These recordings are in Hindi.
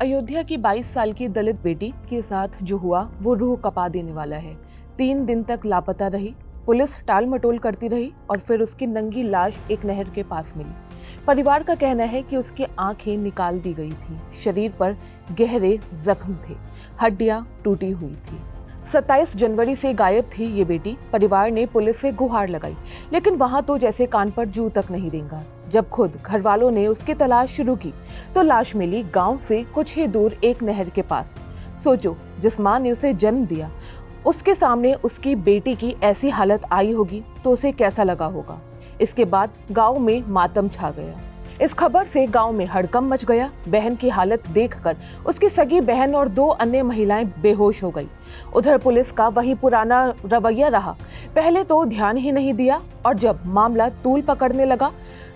अयोध्या की 22 साल की दलित बेटी के साथ जो हुआ वो रूह कपा देने वाला है। 3 दिन तक लापता रही, पुलिस टाल मटोल करती रही और फिर उसकी नंगी लाश एक नहर के पास मिली। परिवार का कहना है कि उसकी आंखें निकाल दी गई थी, शरीर पर गहरे जख्म थे, हड्डियां टूटी हुई थी। 27 जनवरी से गायब थी ये बेटी। परिवार ने पुलिस से गुहार लगाई, लेकिन वहां तो जैसे कान पर जू तक नहीं रेंगा। जब खुद घर वालों ने उसकी तलाश शुरू की तो लाश मिली गांव से कुछ ही दूर एक नहर के पास। सोचो, जिस मां ने उसे जन्म दिया, उसके सामने उसकी बेटी की ऐसी हालत आई होगी तो उसे कैसा लगा होगा। इसके बाद गांव में मातम छा गया। इस खबर से गांव में हड़कंप मच गया। बहन की हालत देखकर उसकी सगी बहन और 2 अन्य महिलाएं बेहोश हो गई। उधर पुलिस का वही पुराना रवैया रहा। पहले तो ध्यान ही नहीं दिया और जब मामला तूल पकड़ने लगा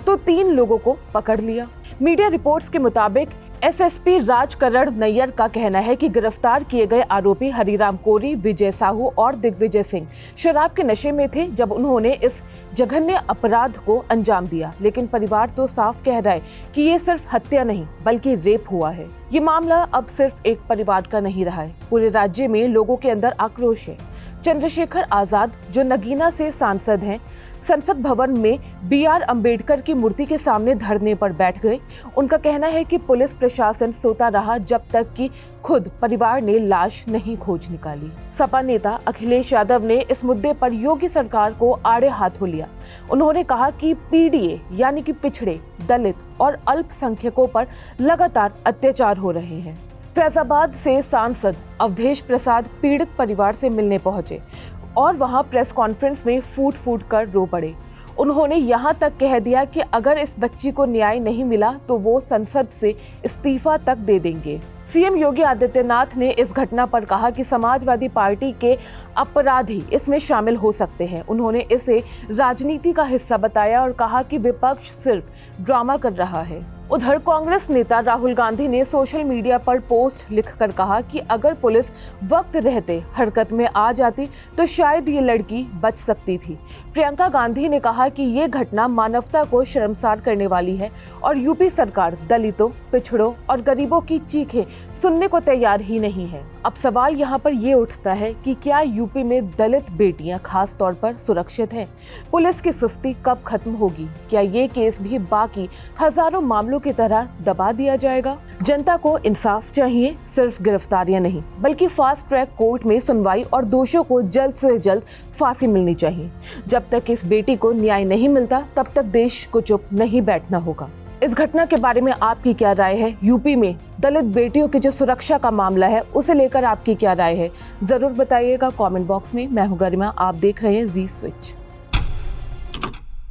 तो 3 लोगों को पकड़ लिया। मीडिया रिपोर्ट्स के मुताबिक एसएसपी राजकरण नैयर का कहना है कि गिरफ्तार किए गए आरोपी हरिराम कोरी, विजय साहू और दिग्विजय सिंह शराब के नशे में थे जब उन्होंने इस जघन्य अपराध को अंजाम दिया। लेकिन परिवार तो साफ कह रहा है कि ये सिर्फ हत्या नहीं बल्कि रेप हुआ है। ये मामला अब सिर्फ एक परिवार का नहीं रहा है, पूरे राज्य में लोगों के अंदर आक्रोश है। चंद्रशेखर आजाद, जो नगीना से सांसद हैं, संसद भवन में BR अंबेडकर की मूर्ति के सामने धरने पर बैठ गए। उनका कहना है कि पुलिस प्रशासन सोता रहा जब तक कि खुद परिवार ने लाश नहीं खोज निकाली। सपा नेता अखिलेश यादव ने इस मुद्दे पर योगी सरकार को आड़े हाथों लिया। उन्होंने कहा कि PDA यानी कि पिछड़े, दलित और अल्पसंख्यकों पर लगातार अत्याचार हो रहे हैं। फैजाबाद से सांसद अवधेश प्रसाद पीड़ित परिवार से मिलने पहुंचे और वहां प्रेस कॉन्फ्रेंस में फूट फूट कर रो पड़े। उन्होंने यहां तक कह दिया कि अगर इस बच्ची को न्याय नहीं मिला तो वो संसद से इस्तीफा तक दे देंगे। सीएम योगी आदित्यनाथ ने इस घटना पर कहा कि समाजवादी पार्टी के अपराधी इसमें शामिल हो सकते हैं। उन्होंने इसे राजनीति का हिस्सा बताया और कहा कि विपक्ष सिर्फ ड्रामा कर रहा है। उधर कांग्रेस नेता राहुल गांधी ने सोशल मीडिया पर पोस्ट लिखकर कहा कि अगर पुलिस वक्त रहते हरकत में आ जाती तो शायद ये लड़की बच सकती थी। प्रियंका गांधी ने कहा कि ये घटना मानवता को शर्मसार करने वाली है और यूपी सरकार दलितों, पिछड़ों और गरीबों की चीखें सुनने को तैयार ही नहीं है। अब सवाल यहाँ पर ये उठता है कि क्या यूपी में दलित बेटियां खास तौर पर सुरक्षित हैं? पुलिस की सुस्ती कब खत्म होगी? क्या ये केस भी बाकी हजारों मामलों की तरह दबा दिया जाएगा? जनता को इंसाफ चाहिए, सिर्फ गिरफ्तारियां नहीं बल्कि फास्ट ट्रैक कोर्ट में सुनवाई और दोषियों को जल्द से जल्द फांसी मिलनी चाहिए। जब तक इस बेटी को न्याय नहीं मिलता तब तक देश को चुप नहीं बैठना होगा। इस घटना के बारे में आपकी क्या राय है? यूपी में दलित बेटियों की जो सुरक्षा का मामला है उसे लेकर आपकी क्या राय है? जरूर बताइएगा कमेंट बॉक्स में। मैं हूं गरिमा, आप देख रहे हैं जी स्विच।